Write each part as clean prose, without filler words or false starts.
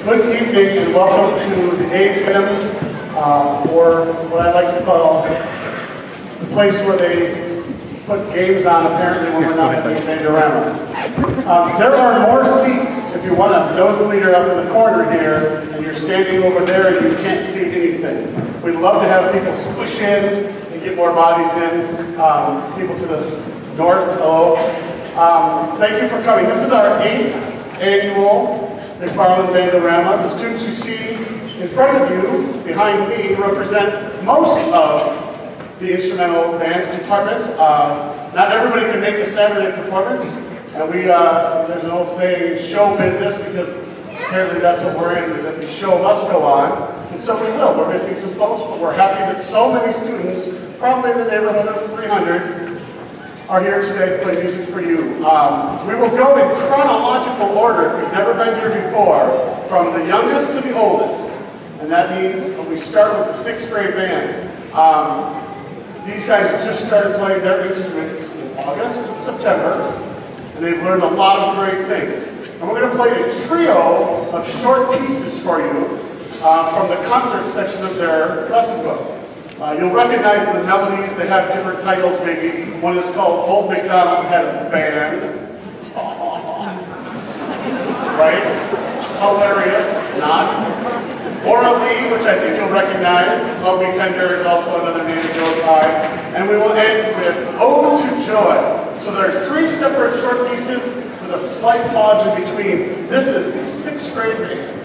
Good evening and welcome to the A-Gym, or what I like to call the place where they put games on apparently when we're not having a Rama. There are more seats if you want a nosebleeder up in the corner here and you're standing over there and you can't see anything. We'd love to have people squish in and get more bodies in. People to the north, hello. Thank you for coming. This is our 8th annual McFarland Rama. The students you see in front of you, behind me, represent most of the instrumental band department. Not everybody can make a Saturday performance, and there's an old saying in show business, because apparently that's what we're in, that the show must go on, and so we will. We're missing some folks, but we're happy that so many students, probably in the neighborhood of 300, are here today to play music for you. We will go in chronological order, if you've never been here before, from the youngest to the oldest. And that means we start with the 6th grade band. These guys just started playing their instruments in August and September, and they've learned a lot of great things. And we're going to play a trio of short pieces for you from the concert section of their lesson book. You'll recognize the melodies. They have different titles maybe. One is called Old MacDonald Had a Band. Right? Hilarious. Not. Ora Lee, which I think you'll recognize. Love Me Tender is also another name that goes by. And we will end with Ode to Joy. So there's 3 separate short pieces with a slight pause in between. This is the 6th grade band.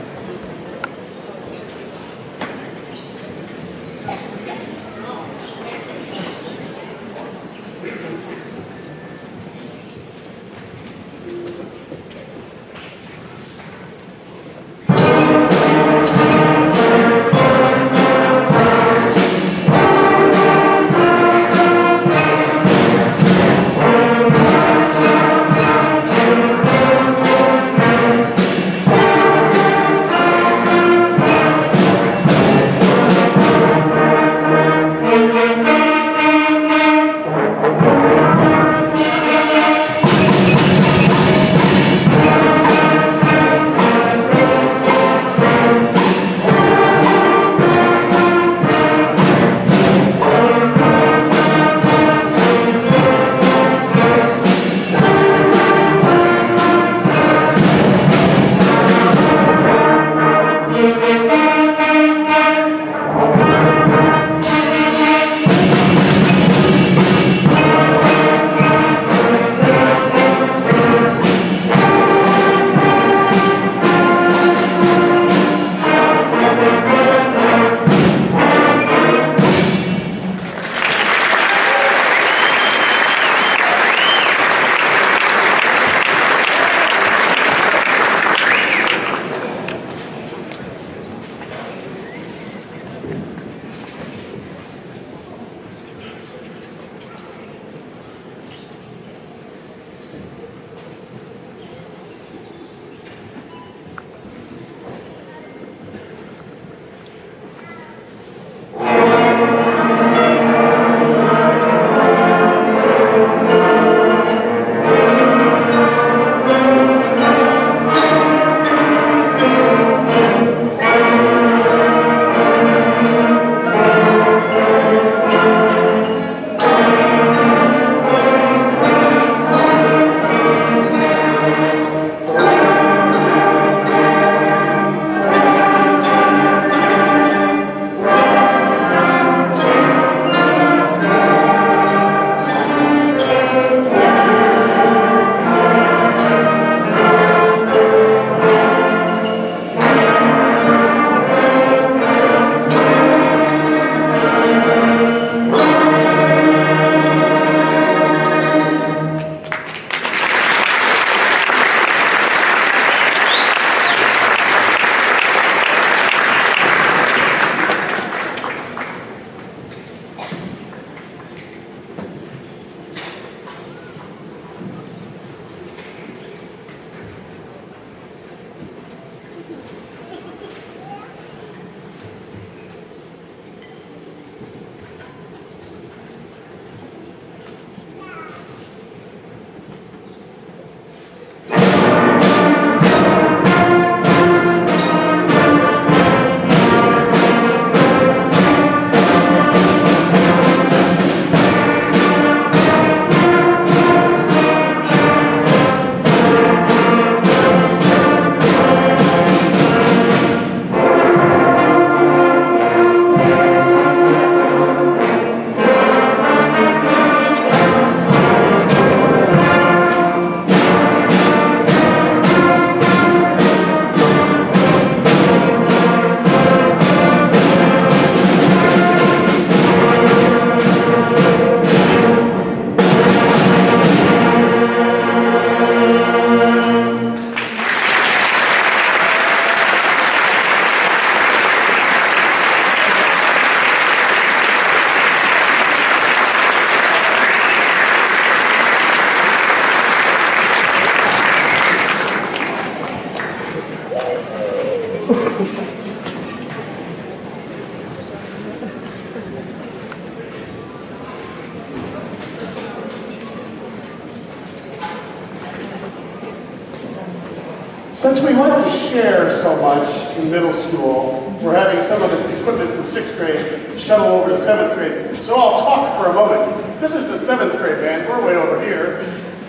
like to share so much in middle school. We're having some of the equipment from 6th grade shuttle over to 7th grade. So I'll talk for a moment. This is the 7th grade band. We're way over here.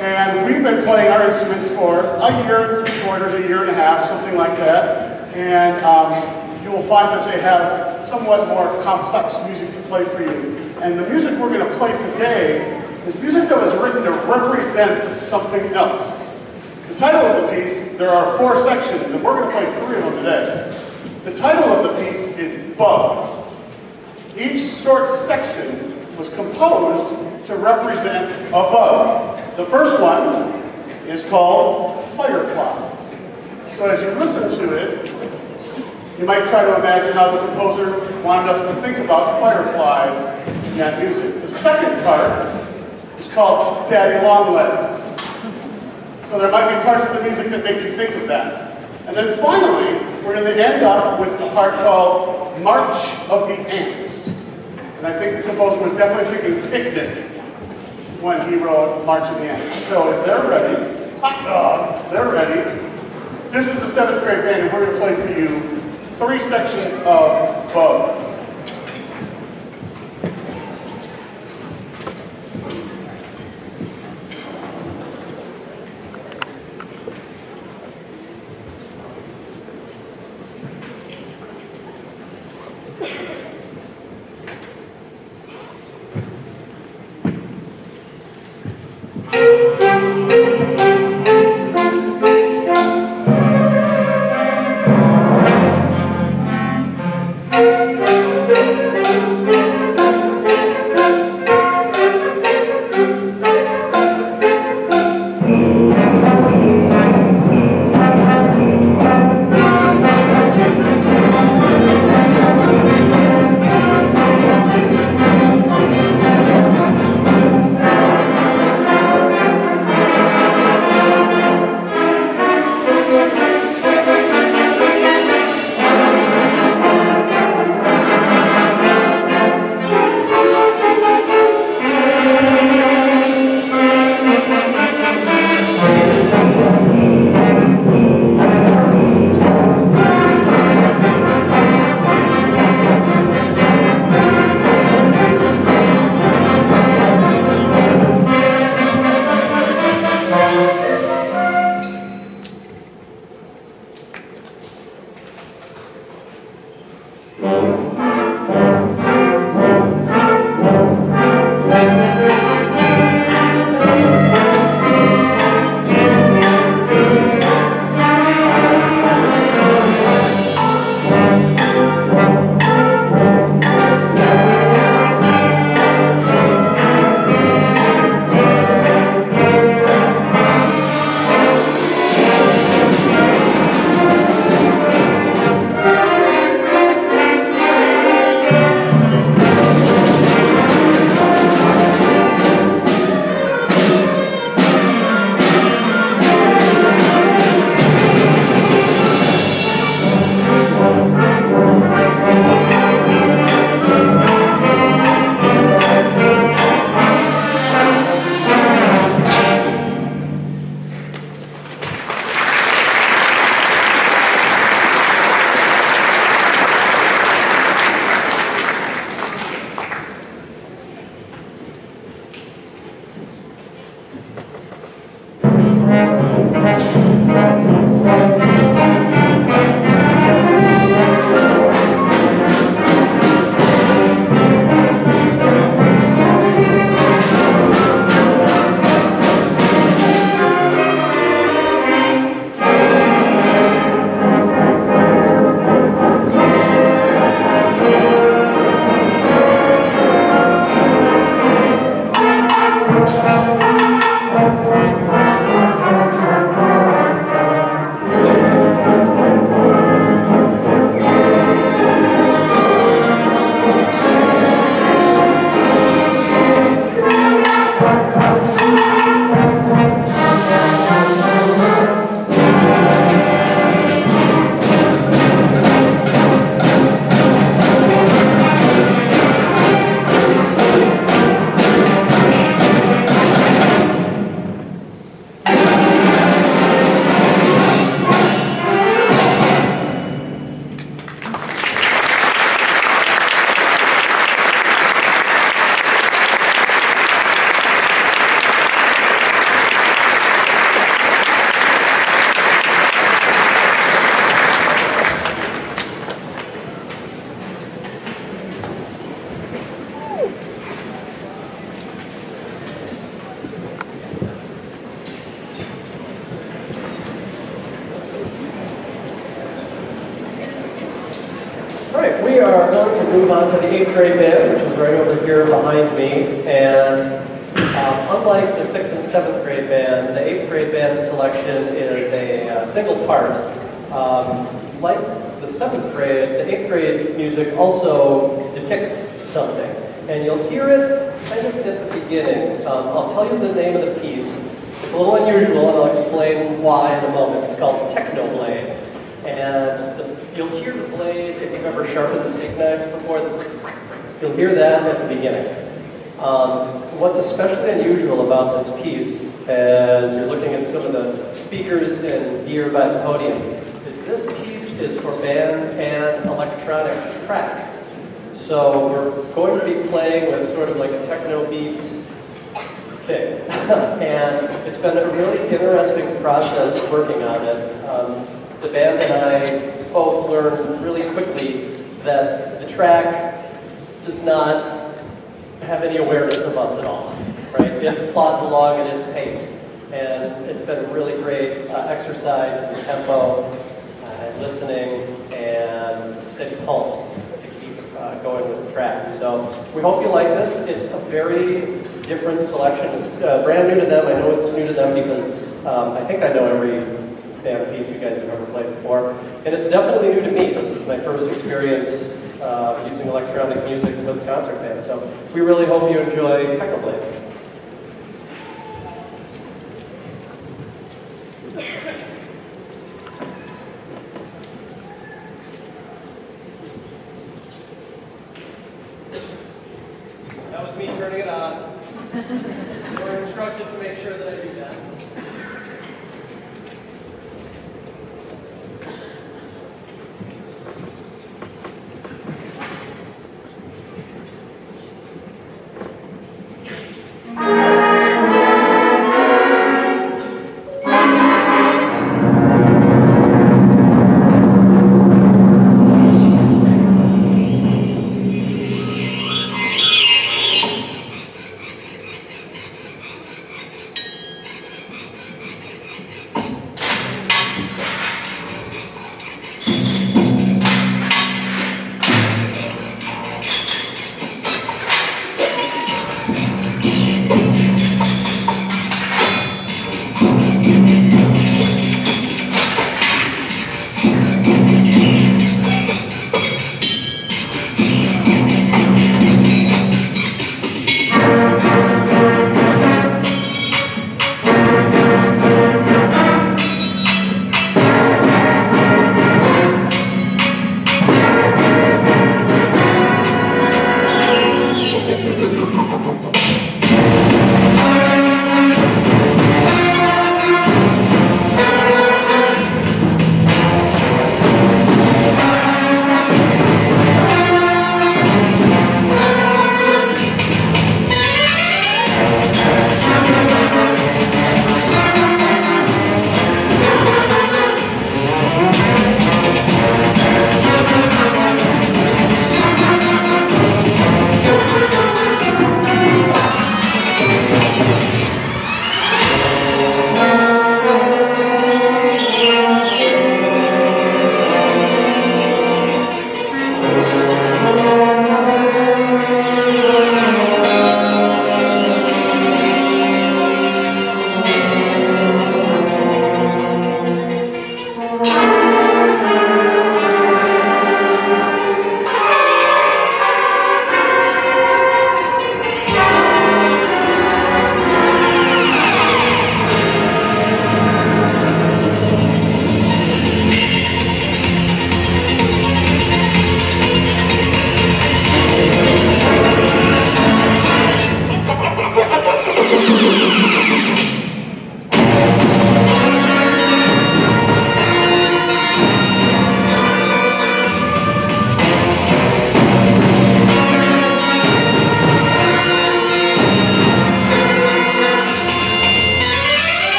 And we've been playing our instruments for a year and 3/4, a year and a half, something like that. And you will find that they have somewhat more complex music to play for you. And the music we're going to play today is music that was written to represent something else. The title of the piece, there are 4 sections, and we're going to play 3 of them today. The title of the piece is Bugs. Each short section was composed to represent a bug. The first one is called Fireflies. So as you listen to it, you might try to imagine how the composer wanted us to think about fireflies in that music. The second part is called Daddy Longlegs. So there might be parts of the music that make you think of that. And then finally, we're going to end up with a part called March of the Ants. And I think the composer was definitely thinking picnic when he wrote March of the Ants. So if they're ready, hot dog, they're ready. This is the 7th grade band, and we're going to play for you 3 sections of Bugs. we are going to move on to the 8th grade band, which is right over here behind me. And unlike the 6th and 7th grade band, the 8th grade band selection is a single part. Like the 7th grade, the 8th grade music also depicts something. And you'll hear it kind of at the beginning. I'll tell you the name of the piece. It's a little unusual, and I'll explain why in a moment. It's called Technoblade. And you'll hear the blade, if you've ever sharpened steak knives before, you'll hear that at the beginning. What's especially unusual about this piece, as you're looking at some of the speakers and gear by the podium, is this piece is for band and electronic track. So we're going to be playing with sort of like a techno beat thing. And it's been a really interesting process working on it. The band and I both learned really quickly that the track does not have any awareness of us at all, right? It plods along at its pace. And it's been a really great exercise in tempo, and listening, and steady pulse to keep going with the track. So we hope you like this. It's a very different selection. It's brand new to them. I know it's new to them because I think I know every band piece you guys have ever played before. And it's definitely new to me. This is my first experience using electronic music with a concert band. So we really hope you enjoy Technoblade. That was me turning it on. We're instructed to make sure that I do that.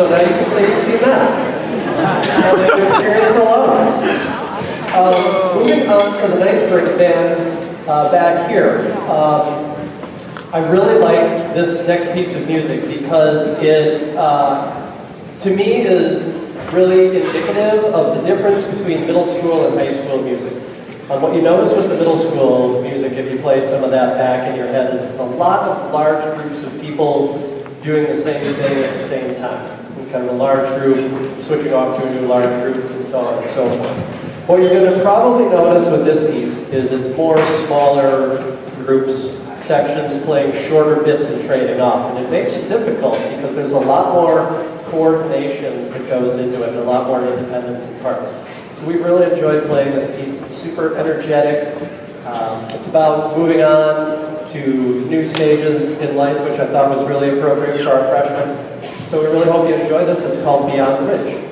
So now you can say you've seen that. And you've experienced a lot of this. Moving on to the 9th grade band back here. I really like this next piece of music because it, to me, is really indicative of the difference between middle school and high school music. What you notice with the middle school music, if you play some of that back in your head, is it's a lot of large groups of people doing the same thing at the same time. And kind of a large group switching off to a new large group and so on and so forth. What you're going to probably notice with this piece is it's more smaller groups, sections playing shorter bits and trading off. And it makes it difficult because there's a lot more coordination that goes into it and a lot more independence in parts. So we really enjoyed playing this piece. It's super energetic. It's about moving on to new stages in life, which I thought was really appropriate for our freshmen. So we really hope you enjoy this. It's called Beyond the Ridge.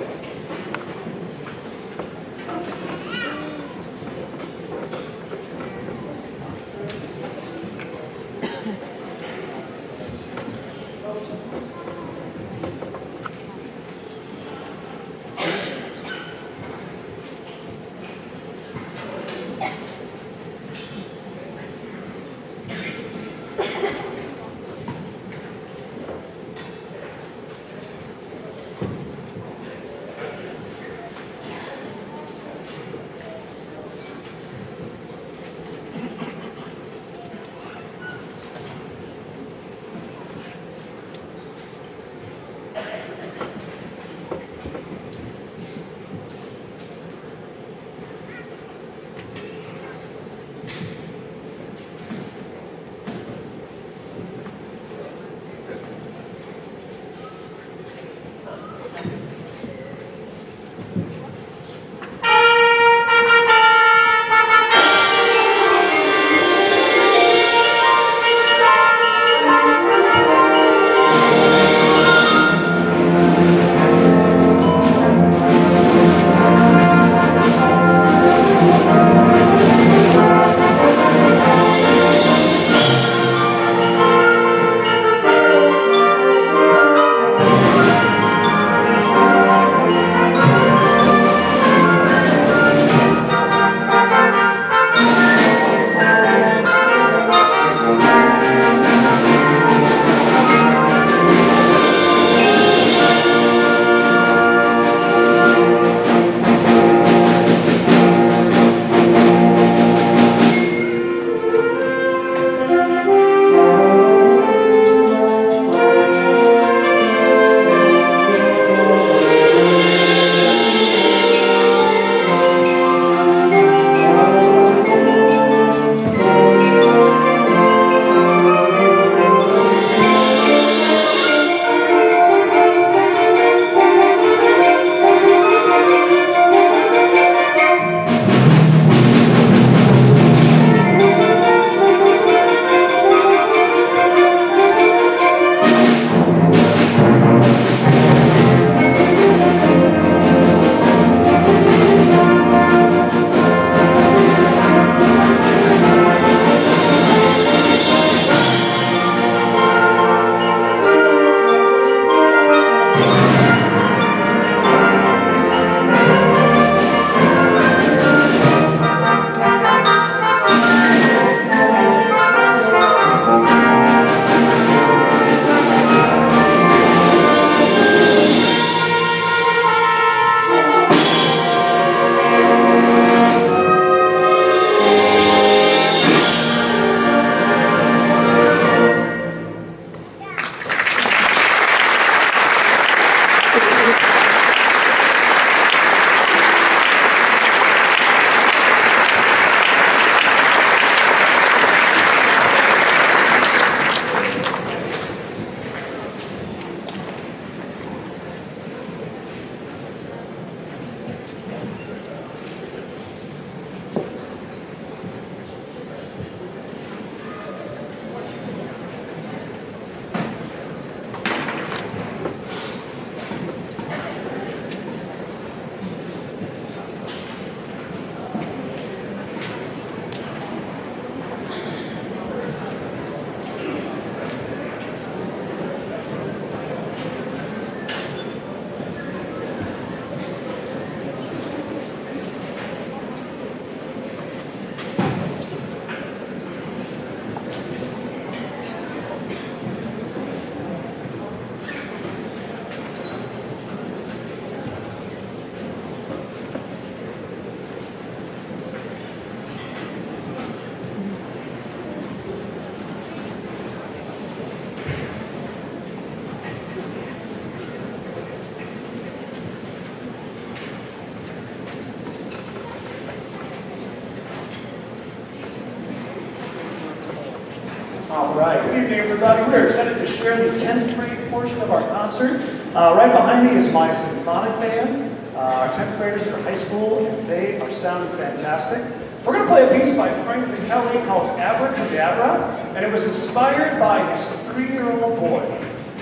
All right, good evening, everybody. We're excited to share the 10th grade portion of our concert. Right behind me is my symphonic band. Our 10th graders are high school, and they are sounding fantastic. We're going to play a piece by Frank Kelly called Abracadabra, and it was inspired by his 3-year-old boy.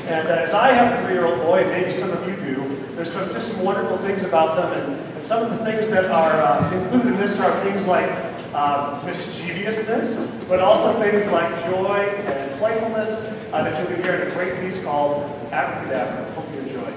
And as I have a 3-year-old boy, and maybe some of you do, there's just some wonderful things about them, and some of the things that are included in this are things like mischievousness, but also things like joy and playfulness that you'll be hearing in a great piece called Abracadabra. Hope you enjoy.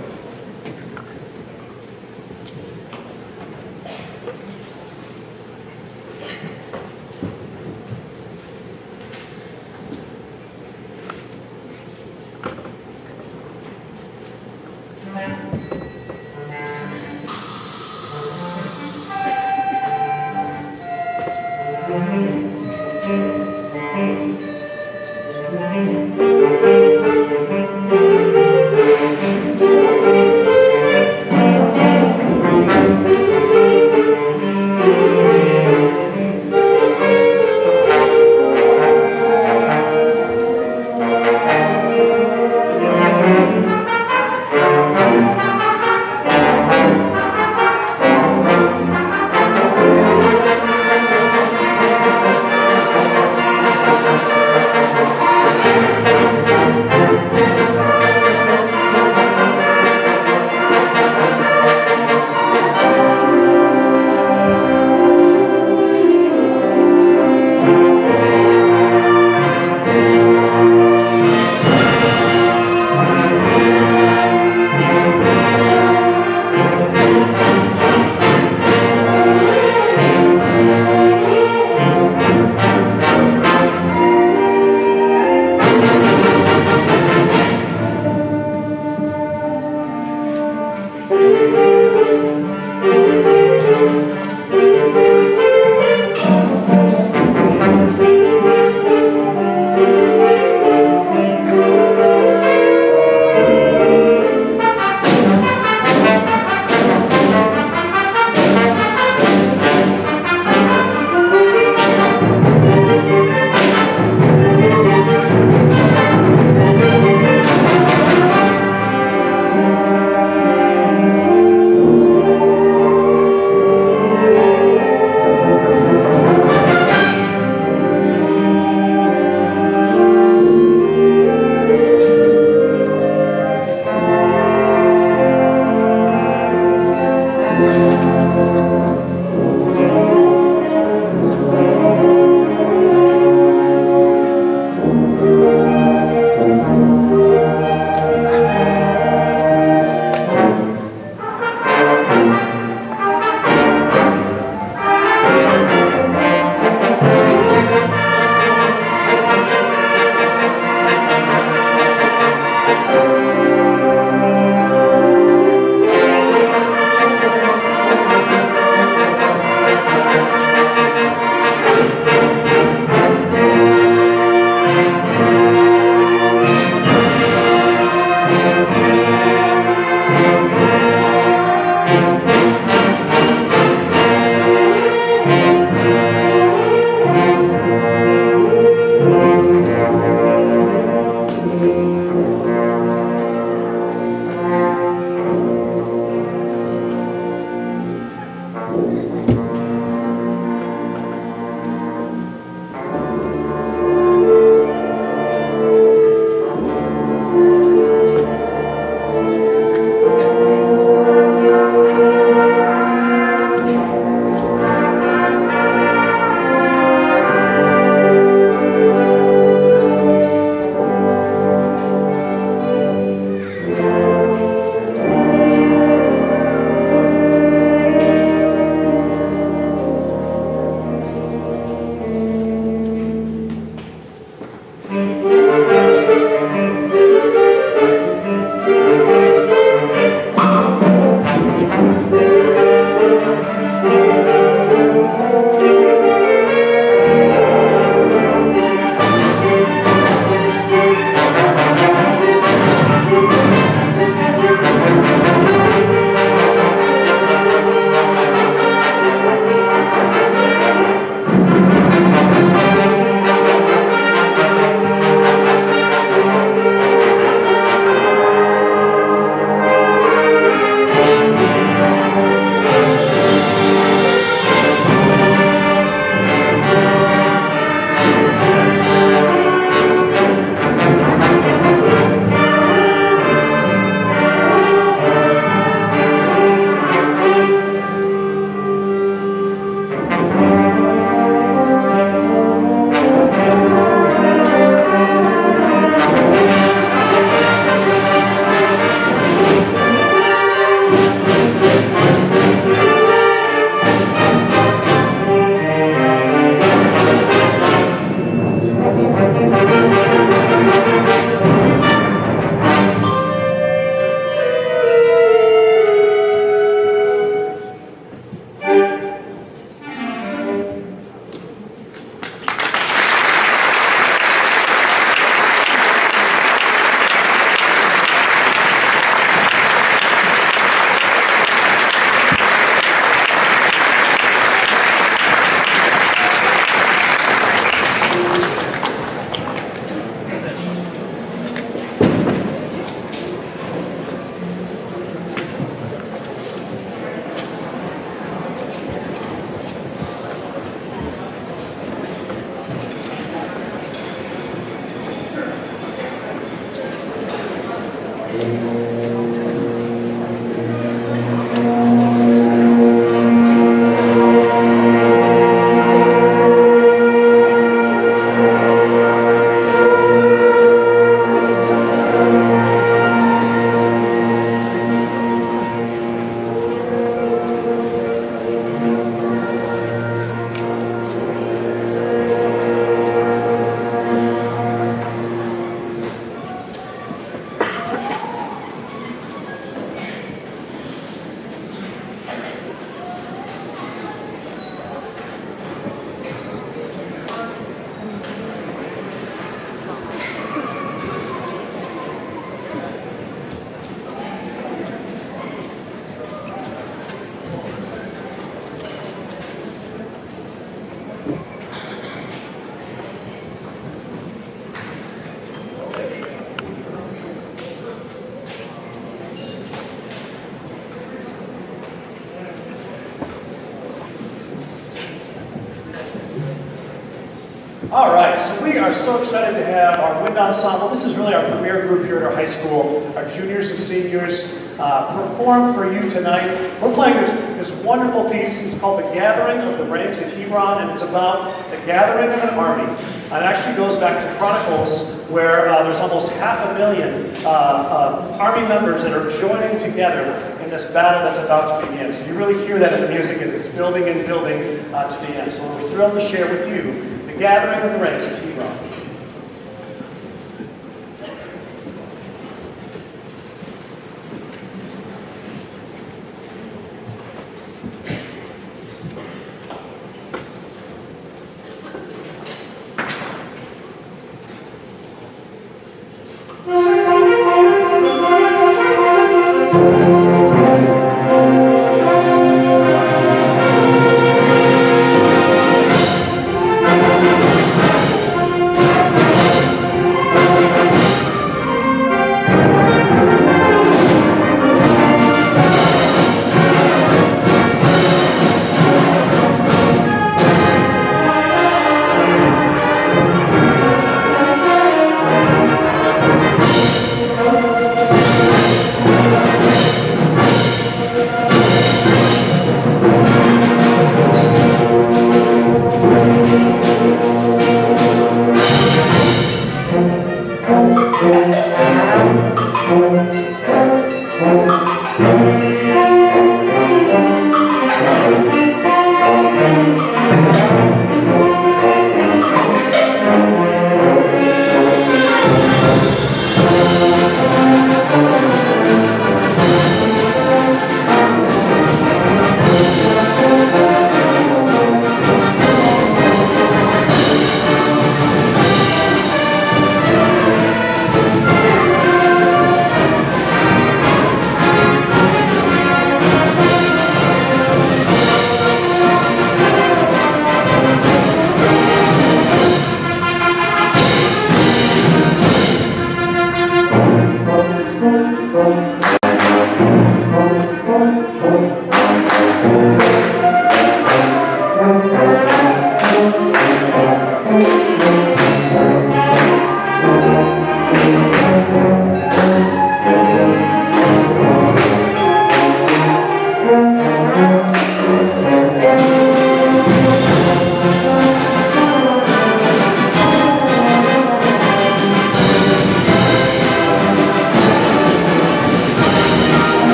All right, so we are so excited to have our wind ensemble. This is really our premier group here at our high school. Our juniors and seniors perform for you tonight. We're playing this wonderful piece. It's called The Gathering of the Ranks at Hebron, and it's about the gathering of an army. And it actually goes back to Chronicles, where there's almost 500,000 army members that are joining together in this battle that's about to begin. So you really hear that in the music as it's building and building to the end. So we're thrilled to share with you The Gathering of the Ranks at Hebron.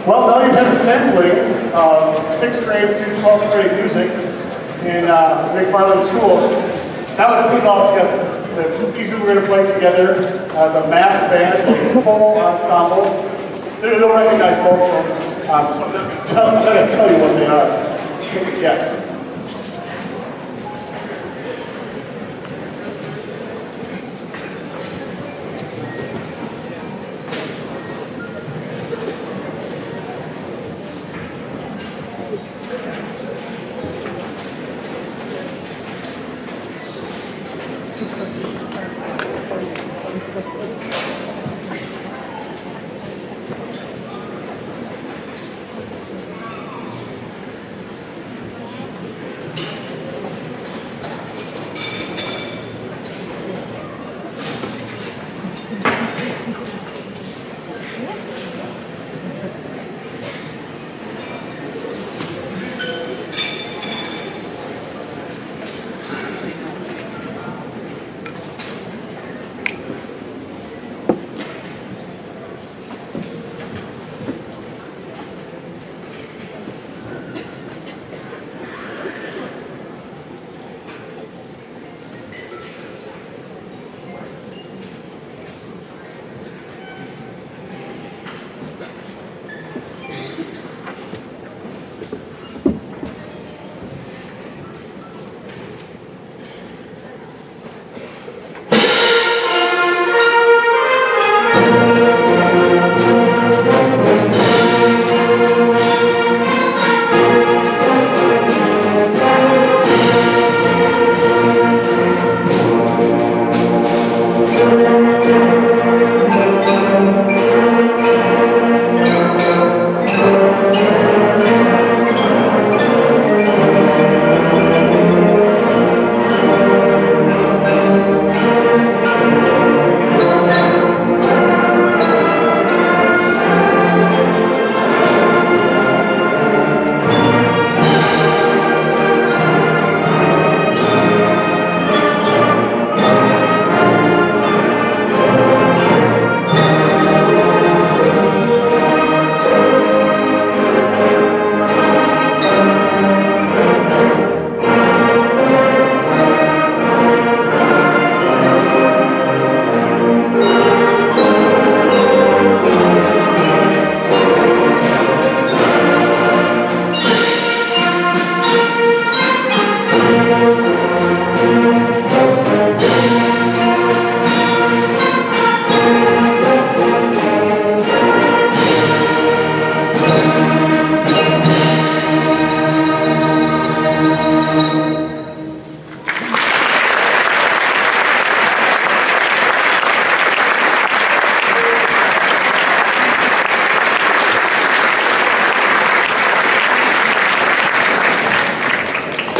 Well, now you've had a sampling of 6th grade through 12th grade music in McFarland schools. Now let's put it all together. The pieces we're going to play together as a mass band, full ensemble. They'll recognize both of them. So I'm going to tell you what they are. Take a guess.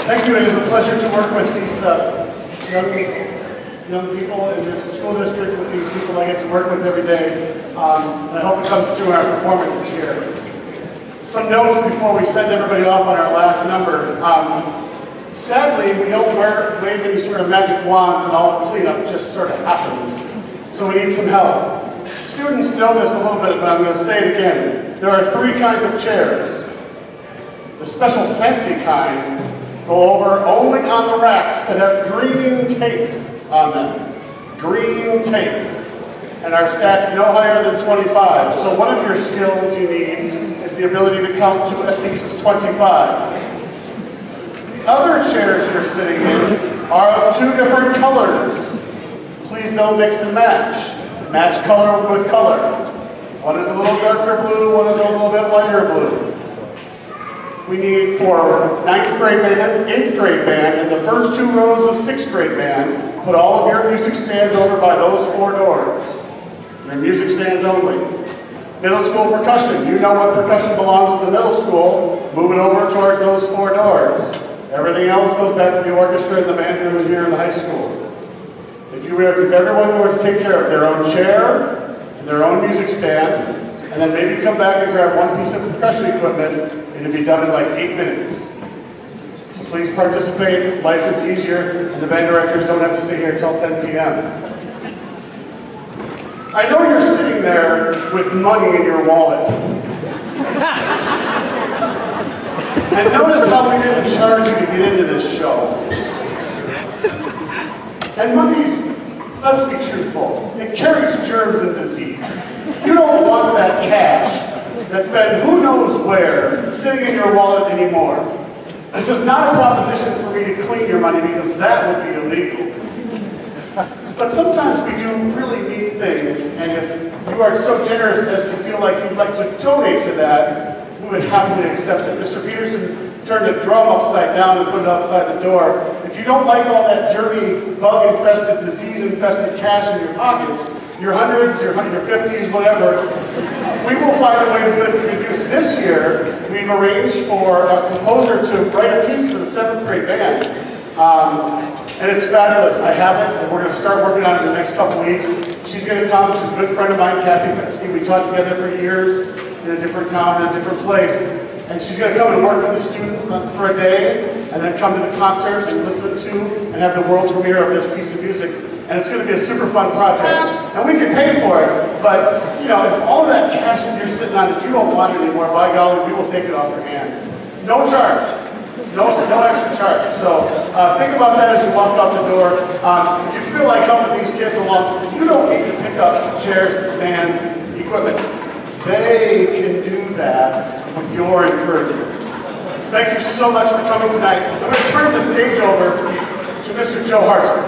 Thank you. It is a pleasure to work with these young people in this school district, with these people I get to work with every day. And I hope it comes through in our performances here. Some notes before we send everybody off on our last number. Sadly, we don't wave any sort of magic wands and all the cleanup just sort of happens. So we need some help. Students know this a little bit, but I'm going to say it again. There are 3 kinds of chairs. The special fancy kind go over only on the racks that have green tape on them. Green tape. And are stacked no higher than 25. So one of your skills you need is the ability to count to at least 25. The other chairs you're sitting in are of 2 different colors. Please don't mix and match. Match color with color. One is a little darker blue, one is a little bit lighter blue. We need for 9th grade band, 8th grade band, and the first 2 rows of 6th grade band, put all of your music stands over by those 4 doors. Your music stands only. Middle school percussion. You know what percussion belongs to the middle school. Move it over towards those 4 doors. Everything else goes back to the orchestra and the band room here in the high school. If everyone were to take care of their own chair and their own music stand, and then maybe come back and grab 1 piece of percussion equipment, it'd be done in like 8 minutes. So please participate. Life is easier, and the band directors don't have to stay here until 10 p.m. I know you're sitting there with money in your wallet. And notice how we didn't charge you to get into this show. And monkeys, let's be truthful, it carries germs and disease. You don't want that cash that's been who knows where sitting in your wallet anymore. This is not a proposition for me to clean your money because that would be illegal. But sometimes we do really neat things, and if you are so generous as to feel like you'd like to donate to that, we would happily accept it. Mr. Peterson turned a drum upside down and put it outside the door. If you don't like all that germy, bug-infested, disease-infested cash in your pockets, your hundreds, your 50s, whatever, we will find a way to put it to good use. This year, we've arranged for a composer to write a piece for the 7th grade band. And it's fabulous. I have it, and we're going to start working on it in the next couple weeks. She's going to come. She's a good friend of mine, Kathy Fitzke. We taught together for years in a different town, in a different place. And she's going to come and work with the students for a day, and then come to the concert and listen to and have the world premiere of this piece of music. And it's going to be a super fun project. And we can pay for it, but you know, if all of that cash that you're sitting on, if you don't want it anymore, by golly, we will take it off your hands. No charge. No extra charge. So think about that as you walk out the door. If you feel like helping these kids along, you don't need to pick up chairs and stands, equipment. They can do that with your encouragement. Thank you so much for coming tonight. I'm going to turn the stage over to Mr. Joe Hartson.